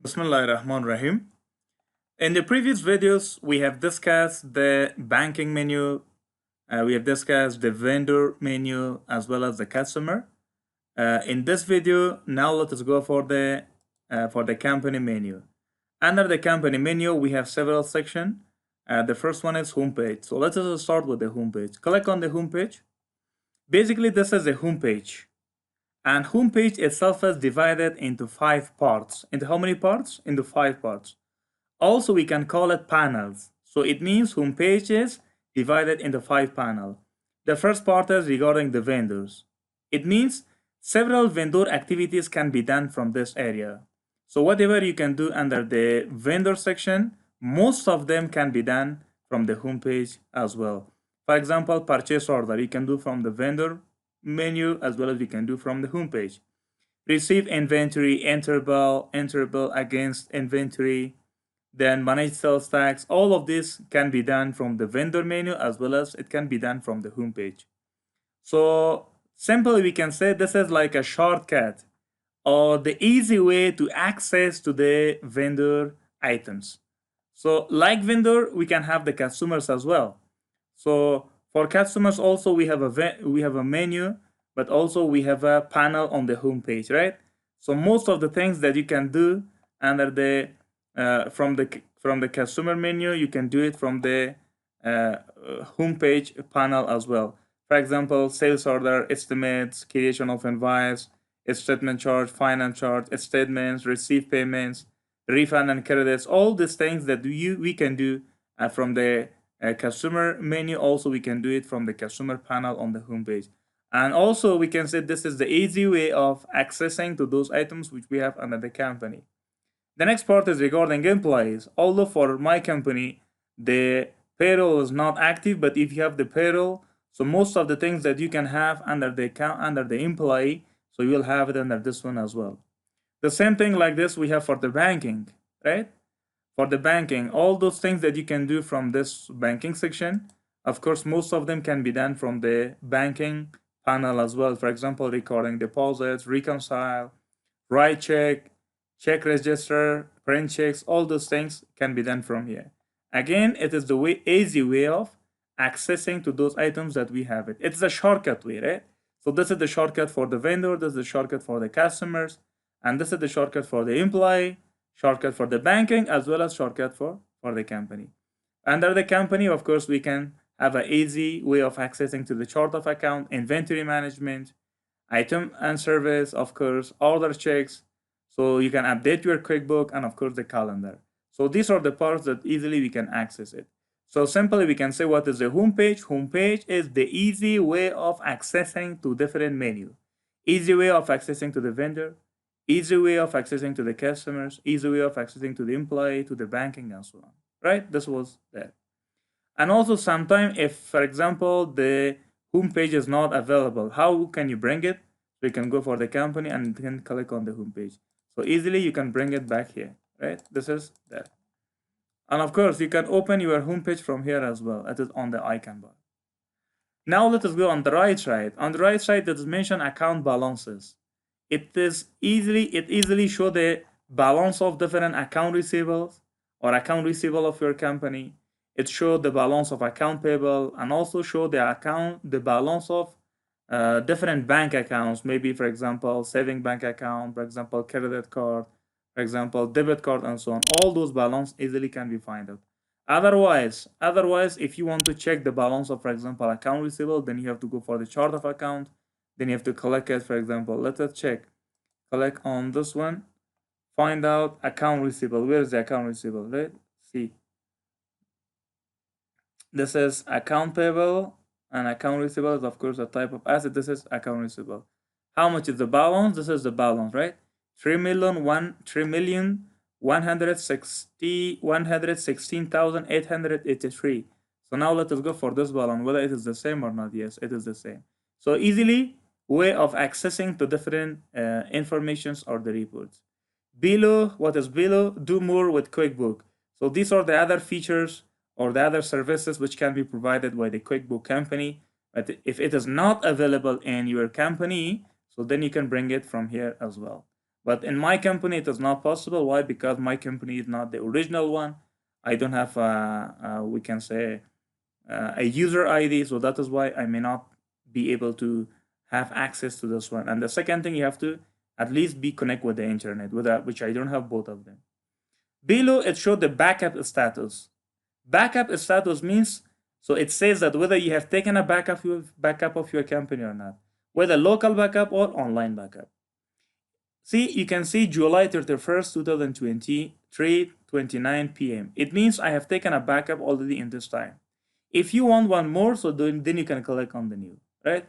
Bismillahirrahmanirrahim. In the previous videos, we have discussed the banking menu, we have discussed the vendor menu as well as the customer. In this video, now let us go for the company menu. Under the company menu, we have several sections. The first one is homepage. So let us start with the homepage. Click on the homepage. Basically, this is the homepage. And homepage itself is divided into 5 parts. Into how many parts? Into 5 parts. Also, we can call it panels. So it means homepage is divided into 5 panels. The first part is regarding the vendors. It means several vendor activities can be done from this area. So whatever you can do under the vendor section, most of them can be done from the homepage as well. For example, purchase order, you can do from the vendor menu as well as we can do from the homepage. Receive inventory, enter bill against inventory, then manage sales tax. All of this can be done from the vendor menu as well as it can be done from the homepage. So simply we can say this is like a shortcut or the easy way to access to the vendor items. So like vendor, we can have the customers as well. So for customers also we have a menu, but also we have a panel on the homepage, right? So most of the things that you can do under the from the customer menu, you can do it from the homepage panel as well. For example, sales order, estimates, creation of invoice, statement charge, finance charge, statements, receive payments, refund and credits, all these things that we can do from the customer menu. Also, we can do it from the customer panel on the homepage. And also, we can say this is the easy way of accessing to those items which we have under the company. The next part is regarding employees. Although for my company, the payroll is not active, but if you have the payroll, so most of the things that you can have under the account, under the employee, so you will have it under this one as well. The same thing like this we have for the banking, right? For the banking, all those things that you can do from this banking section, of course, most of them can be done from the banking panel as well. For example, recording deposits, reconcile, write check, check register, print checks, all those things can be done from here. Again, it is the easy way of accessing to those items that we have it. It's a shortcut way, right? So this is the shortcut for the vendor, this is the shortcut for the customers, and this is the shortcut for the employee, shortcut for the banking, as well as shortcut for the company. Under the company, of course, we can have an easy way of accessing to the chart of account, inventory management, item and service, of course, order checks. So you can update your QuickBook and of course the calendar. So these are the parts that easily we can access it. So simply we can say what is the homepage. Homepage is the easy way of accessing to different menu. Easy way of accessing to the vendor, easy way of accessing to the customers, easy way of accessing to the employee, to the banking and so on. Right? This was that. And also sometimes if, for example, the homepage is not available, how can you bring it? So you can go for the company and then click on the homepage. So easily you can bring it back here, right? This is that. And of course, you can open your homepage from here as well. It is on the icon bar. Now let us go on the right side. On the right side, it is mentioned account balances. It easily show the balance of different account receivables or account receivable of your company. It shows the balance of account payable and also show the balance of different bank accounts. Maybe for example, saving bank account, for example, credit card, for example, debit card, and so on. All those balance easily can be found out. Otherwise, if you want to check the balance of, for example, account receivable, then you have to go for the chart of account. Then you have to click it. For example, let us check. Click on this one. Find out account receivable. Where is the account receivable? Right? See. This is account payable, and account receivable is of course a type of asset. This is account receivable. How much is the balance? This is the balance, right? 3,116,883. So now let us go for this balance, whether it is the same or not. Yes, it is the same. So easily way of accessing to different informations or the reports. Below, what is below? Do more with QuickBook. So these are the other features or the other services which can be provided by the QuickBook company. But if it is not available in your company, so then you can bring it from here as well. But in my company, it is not possible. Why? Because my company is not the original one. I don't have, we can say, a user ID. So that is why I may not be able to have access to this one. And the second thing, you have to at least be connect with the internet, which I don't have both of them. Below, it showed the backup status. Backup status means, so it says that whether you have taken a backup of your company or not, whether local backup or online backup. See, you can see July 31st, 2023, 29 p.m. It means I have taken a backup already in this time. If you want one more, so then you can click on the new, right?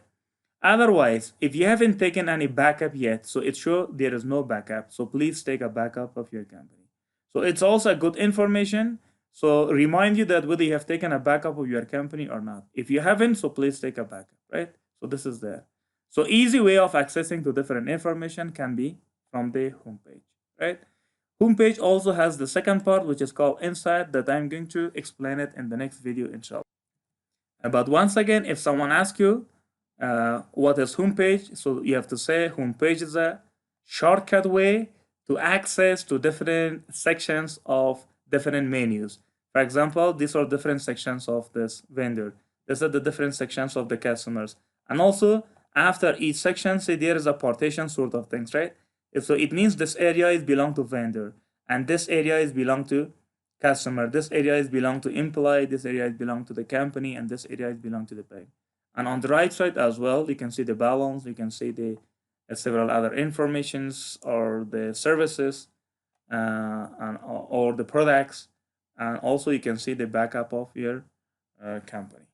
Otherwise, if you haven't taken any backup yet, so it shows there is no backup. So please take a backup of your company. So it's also good information. So remind you that whether you have taken a backup of your company or not. If you haven't, so please take a backup, right? So this is there. So easy way of accessing to different information can be from the homepage, right? Homepage also has the second part, which is called Insight, that I'm going to explain it in the next video, inshallah. But once again, if someone asks you what is homepage, so you have to say homepage is a shortcut way to access to different sections of different menus. For example, these are different sections of this vendor. These are the different sections of the customers. And also, after each section, say there is a partition sort of things, right? So it means this area is belong to vendor, and this area is belong to customer. This area is belong to employee. This area is belong to the company, and this area is belong to the bank. And on the right side as well, you can see the balance. You can see the several other informations or the services or the products, and also you can see the backup of your company.